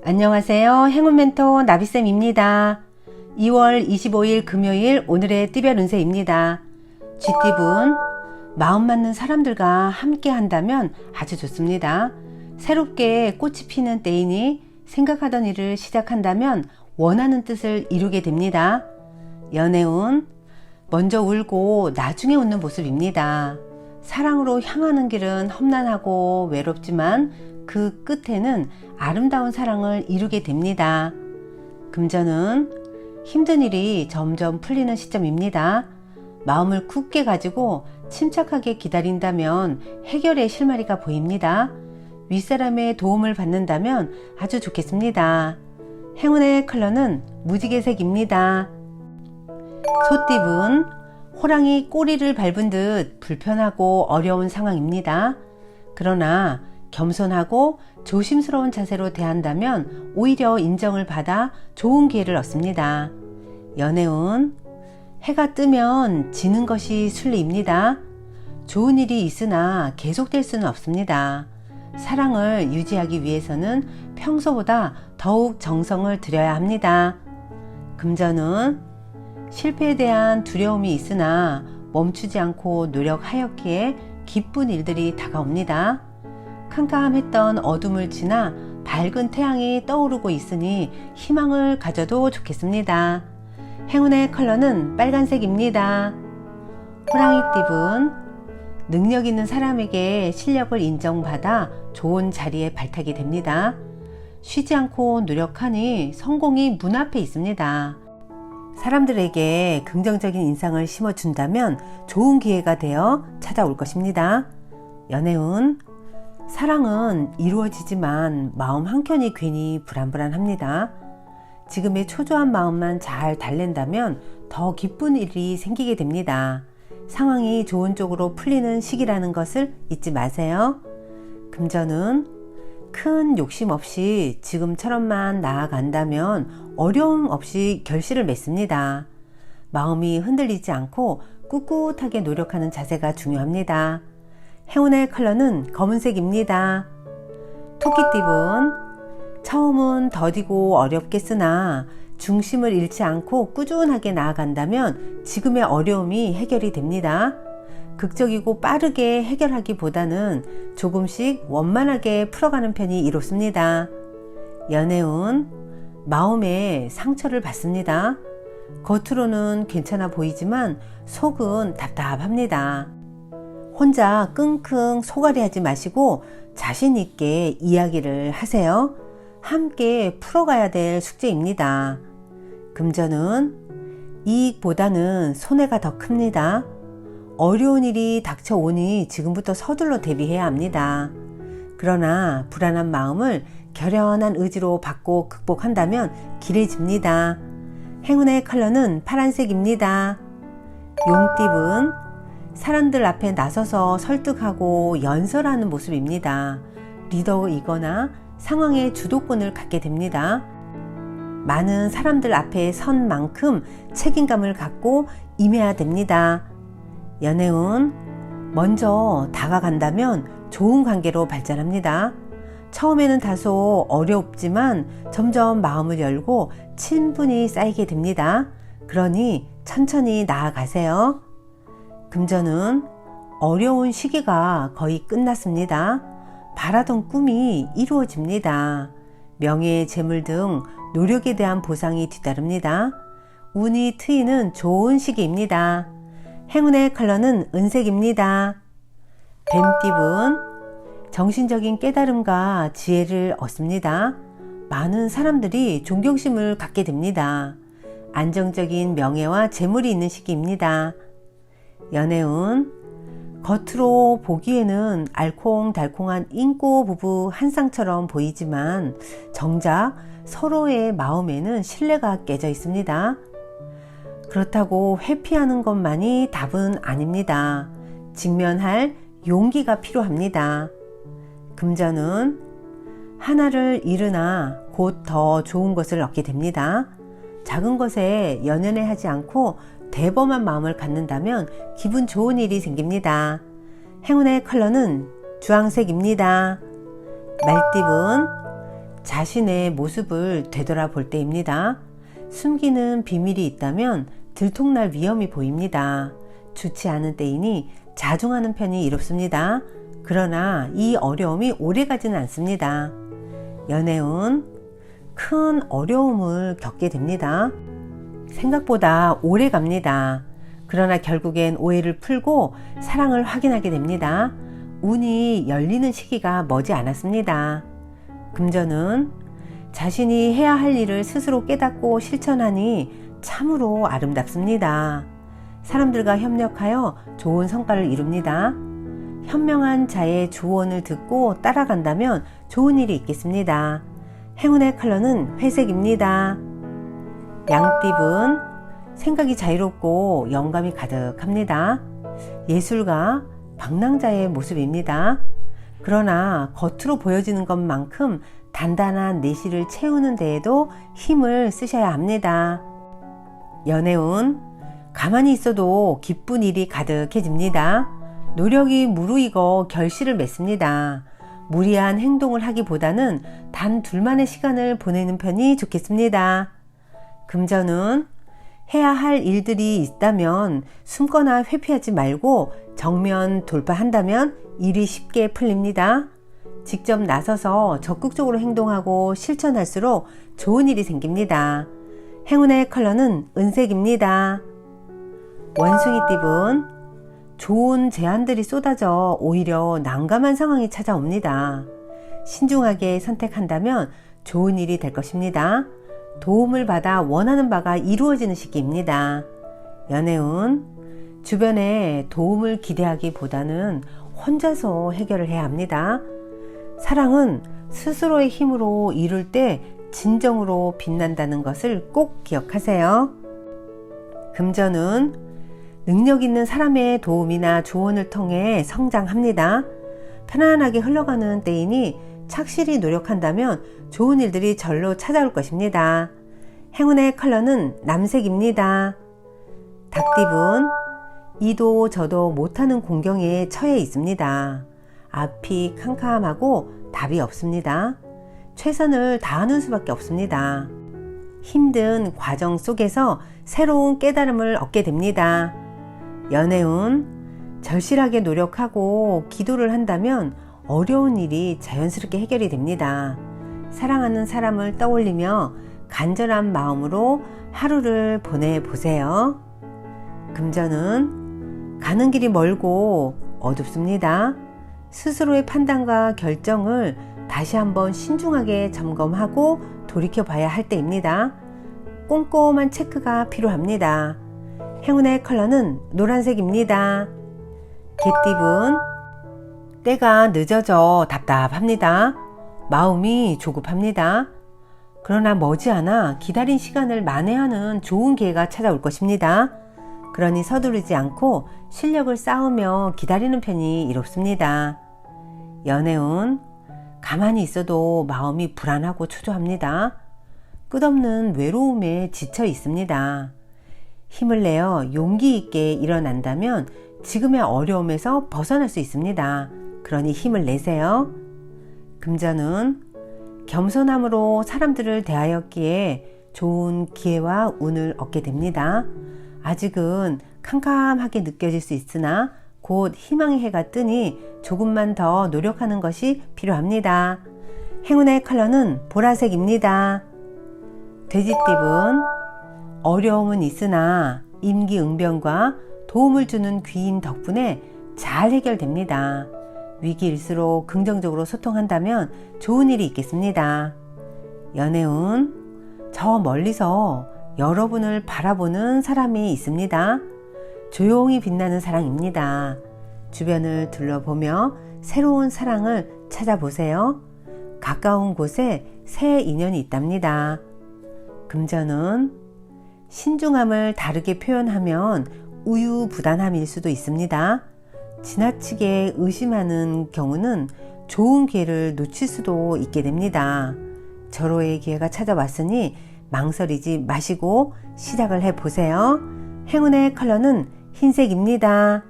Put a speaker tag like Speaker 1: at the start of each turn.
Speaker 1: 안녕하세요. 행운멘토 나비쌤입니다. 2월 25일 금요일 오늘의 띠별 운세입니다. 쥐띠분, 마음 맞는 사람들과 함께 한다면 아주 좋습니다. 새롭게 꽃이 피는 때이니 생각하던 일을 시작한다면 원하는 뜻을 이루게 됩니다. 연애운, 먼저 울고 나중에 웃는 모습입니다. 사랑으로 향하는 길은 험난하고 외롭지만 그 끝에는 아름다운 사랑을 이루게 됩니다. 금전은 힘든 일이 점점 풀리는 시점입니다. 마음을 굳게 가지고 침착하게 기다린다면 해결의 실마리가 보입니다. 윗사람의 도움을 받는다면 아주 좋겠습니다. 행운의 컬러는 무지개색입니다. 소띠분, 호랑이 꼬리를 밟은 듯 불편하고 어려운 상황입니다. 그러나 겸손하고 조심스러운 자세로 대한다면 오히려 인정을 받아 좋은 기회를 얻습니다. 연애운, 해가 뜨면 지는 것이 순리입니다. 좋은 일이 있으나 계속될 수는 없습니다. 사랑을 유지하기 위해서는 평소보다 더욱 정성을 들여야 합니다. 금전은 실패에 대한 두려움이 있으나 멈추지 않고 노력하였기에 기쁜 일들이 다가옵니다. 캄캄했던 어둠을 지나 밝은 태양이 떠오르고 있으니 희망을 가져도 좋겠습니다. 행운의 컬러는 빨간색입니다. 호랑이띠분, 능력 있는 사람에게 실력을 인정받아 좋은 자리에 발탁이 됩니다. 쉬지 않고 노력하니 성공이 문 앞에 있습니다. 사람들에게 긍정적인 인상을 심어준다면 좋은 기회가 되어 찾아올 것입니다. 연애운, 사랑은 이루어지지만 마음 한켠이 괜히 불안불안합니다. 지금의 초조한 마음만 잘 달랜다면 더 기쁜 일이 생기게 됩니다. 상황이 좋은 쪽으로 풀리는 시기라는 것을 잊지 마세요. 금전은 큰 욕심 없이 지금처럼만 나아간다면 어려움 없이 결실을 맺습니다. 마음이 흔들리지 않고 꿋꿋하게 노력하는 자세가 중요합니다. 행운의 컬러는 검은색입니다. 토끼띠분, 처음은 더디고 어렵겠으나 중심을 잃지 않고 꾸준하게 나아간다면 지금의 어려움이 해결이 됩니다. 극적이고 빠르게 해결하기보다는 조금씩 원만하게 풀어가는 편이 이롭습니다. 연애운, 마음에 상처를 받습니다. 겉으로는 괜찮아 보이지만 속은 답답합니다. 혼자 끙끙 소갈이 하지 마시고 자신 있게 이야기를 하세요. 함께 풀어가야 될 숙제입니다. 금전은 이익보다는 손해가 더 큽니다. 어려운 일이 닥쳐오니 지금부터 서둘러 대비해야 합니다. 그러나 불안한 마음을 결연한 의지로 받고 극복한다면 길해집니다. 행운의 컬러는 파란색입니다. 용띠분, 사람들 앞에 나서서 설득하고 연설하는 모습입니다. 리더이거나 상황의 주도권을 갖게 됩니다. 많은 사람들 앞에 선 만큼 책임감을 갖고 임해야 됩니다. 연애운, 먼저 다가간다면 좋은 관계로 발전합니다. 처음에는 다소 어렵지만 점점 마음을 열고 친분이 쌓이게 됩니다. 그러니 천천히 나아가세요. 금전은 어려운 시기가 거의 끝났습니다. 바라던 꿈이 이루어집니다. 명예, 재물 등 노력에 대한 보상이 뒤따릅니다. 운이 트이는 좋은 시기입니다. 행운의 컬러는 은색입니다. 뱀띠분, 정신적인 깨달음과 지혜를 얻습니다. 많은 사람들이 존경심을 갖게 됩니다. 안정적인 명예와 재물이 있는 시기입니다. 연애운, 겉으로 보기에는 알콩달콩한 인꼬 부부 한 쌍처럼 보이지만 정작 서로의 마음에는 신뢰가 깨져 있습니다. 그렇다고 회피하는 것만이 답은 아닙니다. 직면할 용기가 필요합니다. 금전은 하나를 잃으나 곧 더 좋은 것을 얻게 됩니다. 작은 것에 연연해 하지 않고 대범한 마음을 갖는다면 기분 좋은 일이 생깁니다. 행운의 컬러는 주황색입니다. 말띠분, 자신의 모습을 되돌아볼 때입니다. 숨기는 비밀이 있다면 들통날 위험이 보입니다. 좋지 않은 때이니 자중하는 편이 이롭습니다. 그러나 이 어려움이 오래가지는 않습니다. 연애운 큰 어려움을 겪게 됩니다. 생각보다 오래 갑니다. 그러나 결국엔 오해를 풀고 사랑을 확인하게 됩니다. 운이 열리는 시기가 머지 않았습니다. 금전은 자신이 해야 할 일을 스스로 깨닫고 실천하니 참으로 아름답습니다. 사람들과 협력하여 좋은 성과를 이룹니다. 현명한 자의 조언을 듣고 따라간다면 좋은 일이 있겠습니다. 행운의 컬러는 회색입니다. 양띠분 생각이 자유롭고 영감이 가득합니다. 예술가, 방랑자의 모습입니다. 그러나 겉으로 보여지는 것만큼 단단한 내실을 채우는 데에도 힘을 쓰셔야 합니다. 연애운 가만히 있어도 기쁜 일이 가득해집니다. 노력이 무르익어 결실을 맺습니다. 무리한 행동을 하기보다는 단 둘만의 시간을 보내는 편이 좋겠습니다. 금전은 해야 할 일들이 있다면 숨거나 회피하지 말고 정면 돌파한다면 일이 쉽게 풀립니다. 직접 나서서 적극적으로 행동하고 실천할수록 좋은 일이 생깁니다. 행운의 컬러는 은색입니다. 원숭이띠분 좋은 제안들이 쏟아져 오히려 난감한 상황이 찾아옵니다. 신중하게 선택한다면 좋은 일이 될 것입니다. 도움을 받아 원하는 바가 이루어지는 시기입니다. 연애운 주변에 도움을 기대하기보다는 혼자서 해결을 해야 합니다. 사랑은 스스로의 힘으로 이룰 때 진정으로 빛난다는 것을 꼭 기억하세요. 금전은 능력 있는 사람의 도움이나 조언을 통해 성장합니다. 편안하게 흘러가는 때이니 착실히 노력한다면 좋은 일들이 절로 찾아올 것입니다. 행운의 컬러는 남색입니다. 닭띠분 이도 저도 못하는 공경에 처해 있습니다. 앞이 캄캄하고 답이 없습니다. 최선을 다하는 수밖에 없습니다. 힘든 과정 속에서 새로운 깨달음을 얻게 됩니다. 연애운 절실하게 노력하고 기도를 한다면 어려운 일이 자연스럽게 해결이 됩니다. 사랑하는 사람을 떠올리며 간절한 마음으로 하루를 보내보세요. 금전은 가는 길이 멀고 어둡습니다. 스스로의 판단과 결정을 다시 한번 신중하게 점검하고 돌이켜 봐야 할 때입니다. 꼼꼼한 체크가 필요합니다. 행운의 컬러는 노란색입니다. 개띠분 때가 늦어져 답답합니다. 마음이 조급합니다. 그러나 머지않아 기다린 시간을 만회하는 좋은 기회가 찾아올 것입니다. 그러니 서두르지 않고 실력을 쌓으며 기다리는 편이 이롭습니다. 연애운 가만히 있어도 마음이 불안하고 초조합니다. 끝없는 외로움에 지쳐 있습니다. 힘을 내어 용기 있게 일어난다면 지금의 어려움에서 벗어날 수 있습니다. 그러니 힘을 내세요. 금전은 겸손함으로 사람들을 대하였기에 좋은 기회와 운을 얻게 됩니다. 아직은 캄캄하게 느껴질 수 있으나 곧 희망의 해가 뜨니 조금만 더 노력하는 것이 필요합니다. 행운의 컬러는 보라색입니다. 돼지띠분 어려움은 있으나 임기응변과 도움을 주는 귀인 덕분에 잘 해결됩니다. 위기일수록 긍정적으로 소통한다면 좋은 일이 있겠습니다. 연애운 저 멀리서 여러분을 바라보는 사람이 있습니다. 조용히 빛나는 사랑입니다. 주변을 둘러보며 새로운 사랑을 찾아보세요. 가까운 곳에 새 인연이 있답니다. 금전은 신중함을 다르게 표현하면 우유부단함일 수도 있습니다. 지나치게 의심하는 경우는 좋은 기회를 놓칠 수도 있게 됩니다. 절호의 기회가 찾아왔으니 망설이지 마시고 시작을 해보세요. 행운의 컬러는 흰색입니다.